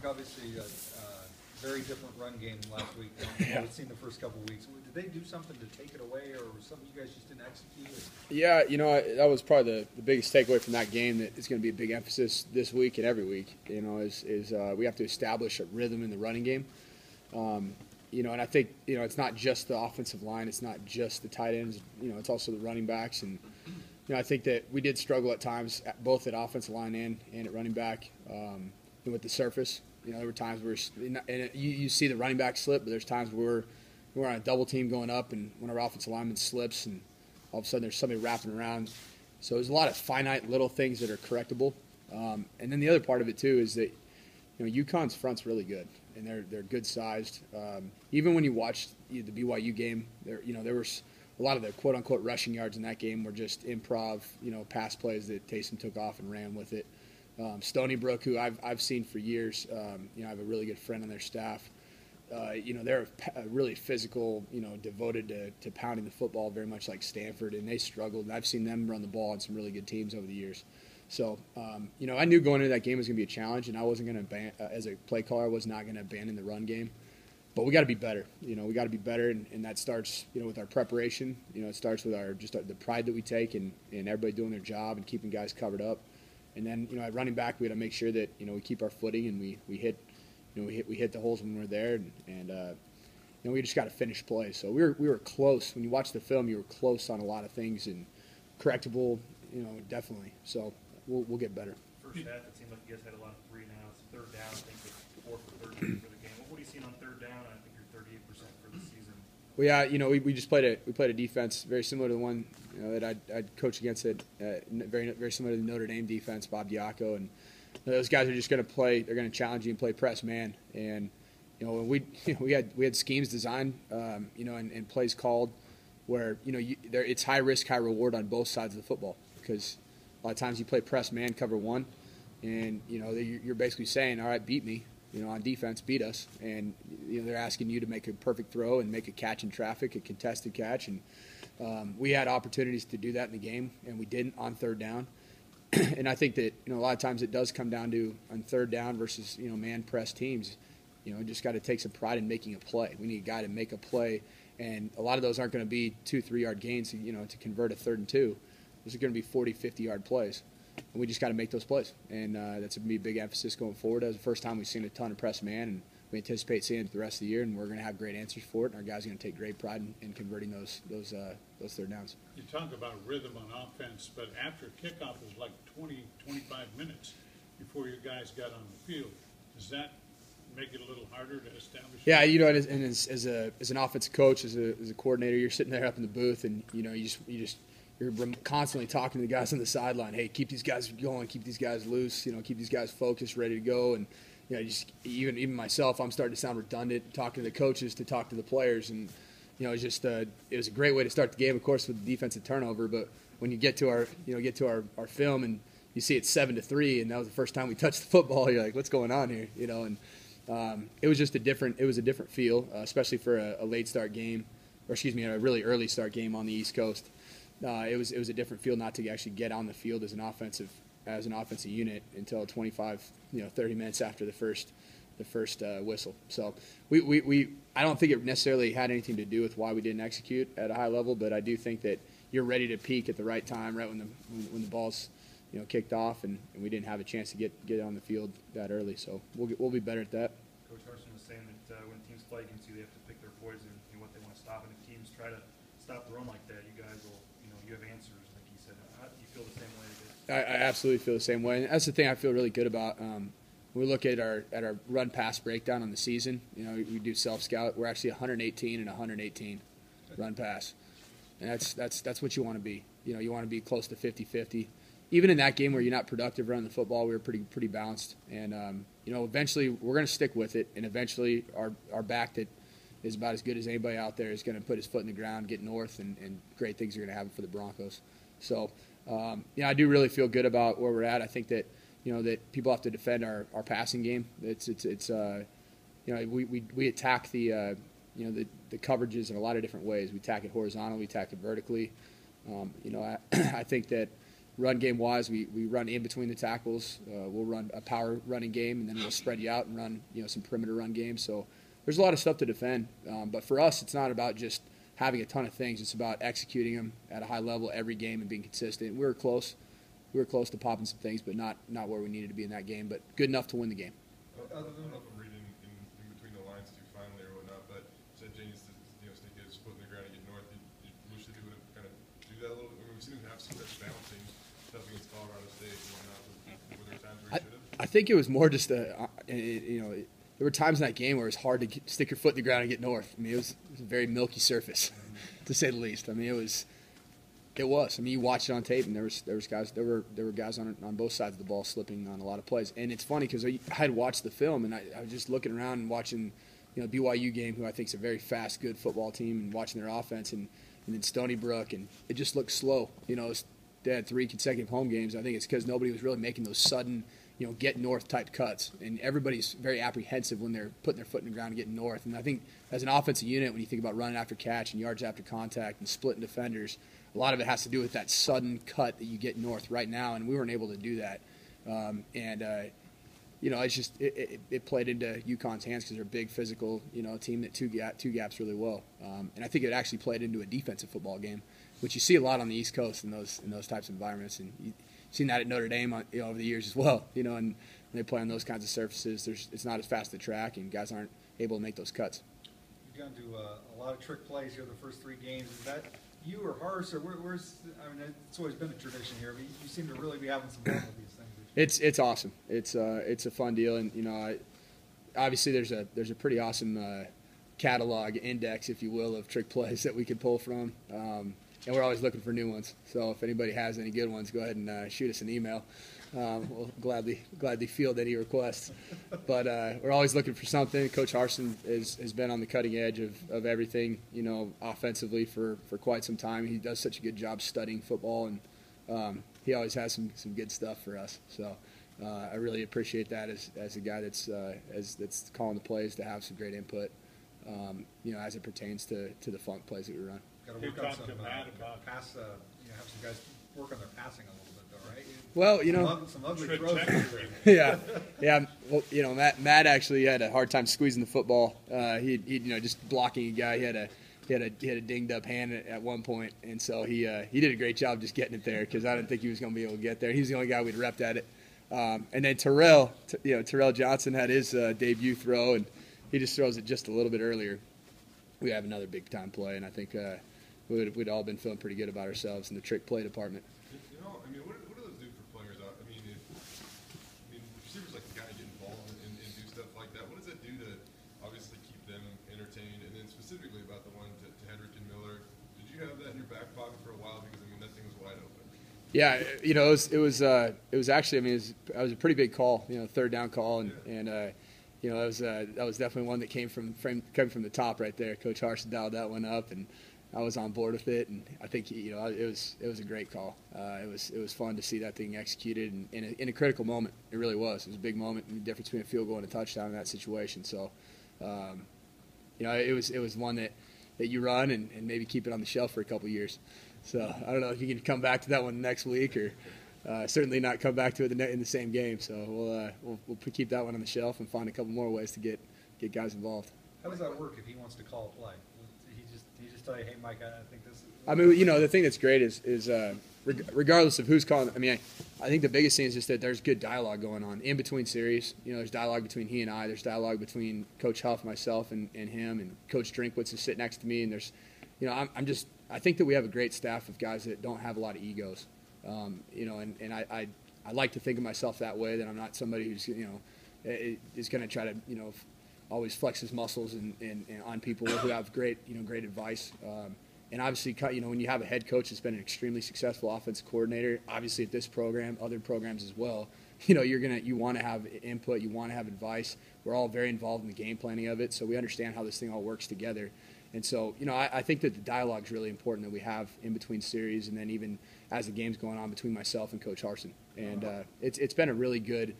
Mike, obviously a very different run game last week than we've seen the first couple of weeks. Did they do something to take it away, or was something you guys just didn't execute? Yeah, that was probably the biggest takeaway from that game. That is going to be a big emphasis this week and every week. Is we have to establish a rhythm in the running game. And I think it's not just the offensive line, it's not just the tight ends. It's also the running backs, and I think that we did struggle at times, both at offensive line and at running back, with the surface. There were times where you see the running back slip, but there's times where we're on a double team going up, and when our offensive lineman slips, and all of a sudden there's somebody wrapping around. So there's a lot of finite little things that are correctable. And then the other part of it too is that UConn's front's really good, and they're good sized. Even when you watch the BYU game, there was a lot of the quote unquote rushing yards in that game were just improv, pass plays that Taysom took off and ran with it. Stony Brook, who I've seen for years, I have a really good friend on their staff. They're really physical, devoted to pounding the football, very much like Stanford, and they struggled. And I've seen them run the ball on some really good teams over the years. So, I knew going into that game was going to be a challenge, and I wasn't going to, as a play caller, I was not going to abandon the run game. But we got to be better. We got to be better, and that starts, with our preparation. It starts with the pride that we take, and everybody doing their job and keeping guys covered up. And then, at running back, we got to make sure that we keep our footing and we hit the holes when we're there, and we just got to finish plays. So we were close. When you watch the film, you were close on a lot of things and correctable, definitely. So we'll get better. First half, it seemed like you guys had a lot of three and outs. Third down, I think it's 4 for 13 for the game. What are you seeing on third down? I think you're 38% for the season. Well, yeah, we just played a defense very similar to the one that I'd coached against it, very very similar to the Notre Dame defense, Bob Diaco, and those guys are just going to play. They're going to challenge you and play press man, and we had schemes designed, and plays called where it's high risk, high reward on both sides of the football, because a lot of times you play press man, cover one, and you're basically saying, all right, beat me. On defense, beat us, and they're asking you to make a perfect throw and make a catch in traffic, a contested catch, and we had opportunities to do that in the game, and we didn't on third down. And I think that a lot of times it does come down to on third down versus man press teams. Just got to take some pride in making a play. We need a guy to make a play, and a lot of those aren't going to be 2-3 yard gains. To convert a 3rd and 2, those are going to be 40-50 yard plays. And we just got to make those plays, and that's going to be a big emphasis going forward. That was the first time we've seen a ton of press man, and we anticipate seeing it the rest of the year, and we're going to have great answers for it, and our guys are going to take great pride in converting those third downs. You talk about rhythm on offense, but after kickoff is like 20, 25 minutes before your guys got on the field. Does that make it a little harder to establish? Yeah, and as an offensive coach, as a coordinator, you're sitting there up in the booth, and you're constantly talking to the guys on the sideline. Hey, keep these guys going, keep these guys loose, keep these guys focused, ready to go. And even myself, I'm starting to sound redundant talking to the coaches to talk to the players. And it was a great way to start the game, of course, with the defensive turnover. But when you get to our film and you see it's 7-3, and that was the first time we touched the football, you're like, what's going on here? And it was just a different feel, especially for a late start game, a really early start game on the East Coast. It was a different feel not to actually get on the field as an offensive unit until 25, 30 minutes after the first whistle. So I don't think it necessarily had anything to do with why we didn't execute at a high level, but I do think that you're ready to peak at the right time, right when the ball's kicked off, and we didn't have a chance to get on the field that early. So we'll be better at that. Coach Harsin was saying that when teams play against you, they have to pick their poison and what they want to stop, and if teams try to stop the run like that, you guys will. You have answers, like you said. Do you feel the same way? I absolutely feel the same way, and that's the thing I feel really good about. When we look at our run pass breakdown on the season, we do self scout. We're actually 118 and 118 run pass, and that's what you want to be. You want to be close to 50-50. Even in that game where you're not productive running the football, we were pretty balanced, and eventually we're going to stick with it, and eventually our back that is about as good as anybody out there is going to put his foot in the ground, get north, and great things are going to happen for the Broncos. So, I do really feel good about where we're at. I think that, that people have to defend our passing game. It's we attack the coverages in a lot of different ways. We attack it horizontally, we attack it vertically. I think that run game wise, we run in between the tackles. We'll run a power running game, and then we'll spread you out and run some perimeter run games. So there's a lot of stuff to defend. But for us, it's not about just having a ton of things. It's about executing them at a high level every game and being consistent. We were close to popping some things, but not where we needed to be in that game. But good enough to win the game. I don't know if I'm reading in between the lines too finely or whatnot, but said Jay needs to stick his foot in the ground and get north. Did you wish that he would have kind of do that a little bit? I mean, we've seen him have success balancing stuff against Colorado State and whatnot. Were there times where he should have? I think it was more just there were times in that game where it was hard to stick your foot in the ground and get north. I mean, it was a very milky surface, to say the least. I mean, it was. I mean, you watch it on tape, and there were guys on both sides of the ball slipping on a lot of plays. And it's funny because I had watched the film, and I was just looking around and watching, BYU game, who I think is a very fast, good football team, and watching their offense, and then Stony Brook, and it just looked slow. They had 3 consecutive home games. I think it's because nobody was really making those sudden, get north type cuts, and everybody's very apprehensive when they're putting their foot in the ground and getting north. And I think as an offensive unit, when you think about running after catch and yards after contact and splitting defenders, a lot of it has to do with that sudden cut that you get north right now, and we weren't able to do that. It's just it played into UConn's hands because they're a big physical, team that two gaps really well. And I think it actually played into a defensive football game, which you see a lot on the East Coast in those types of environments, and you've seen that at Notre Dame over the years as well. And when they play on those kinds of surfaces, it's not as fast to track, and guys aren't able to make those cuts. You've gone to a lot of trick plays here the first 3 games. Is that you or Harsh, or where's? I mean, it's always been a tradition here, but you seem to really be having some fun with these things. It's awesome. It's a fun deal, and obviously there's a pretty awesome catalog index, if you will, of trick plays that we can pull from, and we're always looking for new ones. So if anybody has any good ones, go ahead and shoot us an email. We'll gladly field any requests. But we're always looking for something. Coach Harsin has been on the cutting edge of everything, offensively for quite some time. He does such a good job studying football, and he always has some good stuff for us. So I really appreciate that as a guy that's calling the plays, to have some great input, as it pertains to the funk plays that we run. Got to work on some pass. Have some guys work on their passing a little bit, though, right? Well, some ugly throws. yeah. Well, Matt actually had a hard time squeezing the football. He just blocking a guy. He had a dinged up hand at one point, and so he did a great job just getting it there, because I didn't think he was going to be able to get there. He was the only guy we'd repped at it. And then Terrell Johnson had his debut throw, and he just throws it just a little bit earlier. We have another big time play, and I think we'd all been feeling pretty good about ourselves in the trick play department. What do those do for players? If receivers like the guy get involved and do stuff like that, what does that do to obviously keep them entertained? And then specifically about the one to Hedrick and Miller, did you have that in your back pocket for a while? Because that thing was wide open. Yeah, it was actually, it was a pretty big call, 3rd down call, and that was definitely one that came from the top right there. Coach Harsh dialed that one up, and I was on board with it, and I think it was a great call. It was fun to see that thing executed in a critical moment. It really was. It was a big moment, and the difference between a field goal and a touchdown in that situation. So, it was one that you run and maybe keep it on the shelf for a couple years. So I don't know if you can come back to that one next week, or certainly not come back to it in the same game. So we'll keep that one on the shelf and find a couple more ways to get guys involved. How does that work if he wants to call a play? He just tell you, hey, Mike, I think this is... the thing that's great is regardless of who's calling, I think the biggest thing is just that there's good dialogue going on in between series. There's dialogue between he and I. There's dialogue between Coach Huff, myself, and him, and Coach Drinkwitz is sitting next to me. And there's, I think that we have a great staff of guys that don't have a lot of egos. And I like to think of myself that way, that I'm not somebody who's, is going to try to, always flex his muscles and on people who have great advice. And obviously, when you have a head coach that's been an extremely successful offensive coordinator, obviously at this program, other programs as well, you want to have input, you want to have advice. We're all very involved in the game planning of it, so we understand how this thing all works together. And so, I think that the dialogue is really important that we have in between series, and then even as the game's going on between myself and Coach Harsin. And it's been a really good.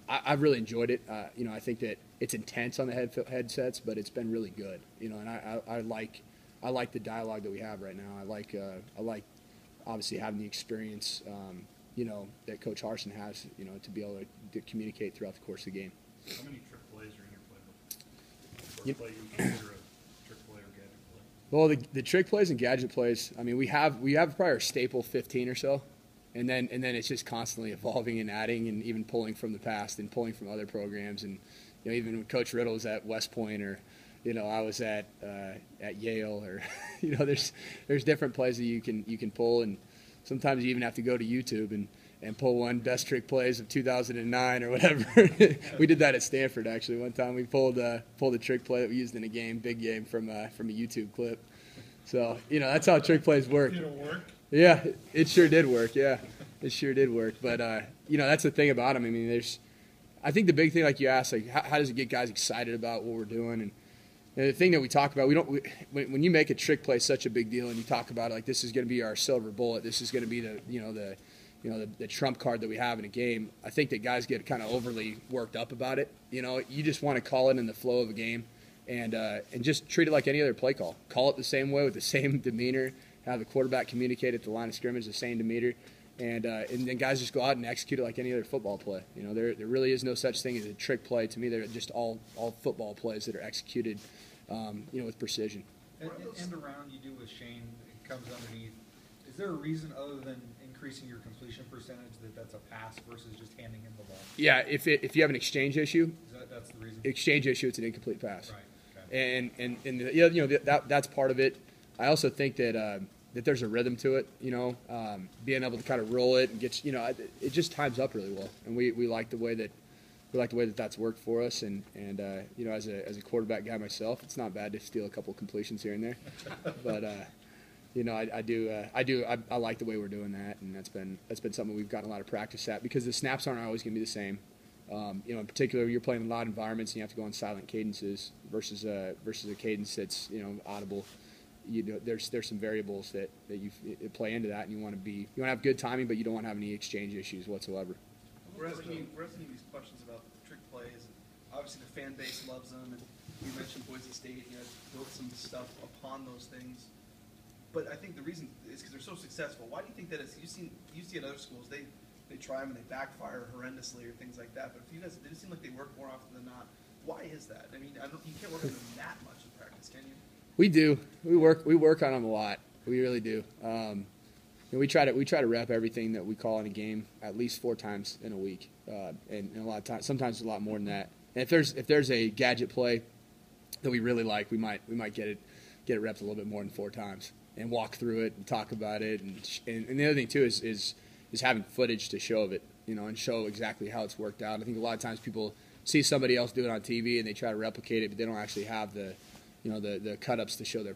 I've really enjoyed it. I think that it's intense on the headsets, but it's been really good. And I like the dialogue that we have right now. I like obviously having the experience, that Coach Harsin has, to be able to communicate throughout the course of the game. How many trick plays are in your playbook? Or You- play you consider a trick play or gadget play? Well, the trick plays and gadget plays, I mean, we have probably our staple 15 or so, and then it's just constantly evolving and adding and even pulling from the past and pulling from other programs. And even when Coach Riddle was at West Point, or I was at Yale, or there's different plays that you can pull, and sometimes you even have to go to YouTube and pull one best trick plays of 2009 or whatever. We did that at Stanford actually one time. We pulled a trick play that we used in a game, big game, from a YouTube clip. So that's how trick plays work. Did it work? Yeah, it sure did work. Yeah, it sure did work. But that's the thing about them. I mean, I think the big thing, like you asked, like how does it get guys excited about what we're doing? And the thing that we talk about, when you make a trick play such a big deal and you talk about it, like this is going to be our silver bullet, this is going to be the trump card that we have in a game, I think that guys get kind of overly worked up about it. You just want to call it in the flow of a game and just treat it like any other play call. Call it the same way with the same demeanor, have the quarterback communicate at the line of scrimmage the same demeanor, and then guys just go out and execute it like any other football play. There really is no such thing as a trick play. To me, they're just all football plays that are executed with precision. And around you do with Shane, it comes underneath. Is there a reason other than increasing your completion percentage that's a pass versus just handing him the ball? Yeah, if you have an exchange issue, That's the reason? exchange issue, it's an incomplete pass. Right. Okay. And that's part of it. I also think that there's a rhythm to it. Being able to kind of roll it and get it just times up really well, and we like the way that that's worked for us. And as a quarterback guy myself, it's not bad to steal a couple completions here and there, but. I like the way we're doing that, and that's been something we've gotten a lot of practice at, because the snaps aren't always going to be the same. In particular, you're playing in a lot of environments and you have to go on silent cadences versus a cadence that's audible. There's some variables that you play into that, and you want to have good timing, but you don't want to have any exchange issues whatsoever. We're asking these questions about trick plays. Obviously, the fan base loves them, and you mentioned Boise State. Built some stuff upon those things. But I think the reason is because they're so successful. Why do you think that is? You see at other schools, they try them and they backfire horrendously or things like that. But for you guys, it seem like they work more often than not. Why is that? I mean, you can't work on them that much in practice, can you? We do. We work on them a lot. We really do. We try to rep everything that we call in a game at least 4 times in a week, and a lot of times, sometimes a lot more than that. And if there's a gadget play that we really like, we might get it repped a little bit more than 4 times. And walk through it and talk about it, and the other thing too is having footage to show of it, and show exactly how it's worked out. I think a lot of times people see somebody else do it on TV and they try to replicate it, but they don't actually have the cut ups to show their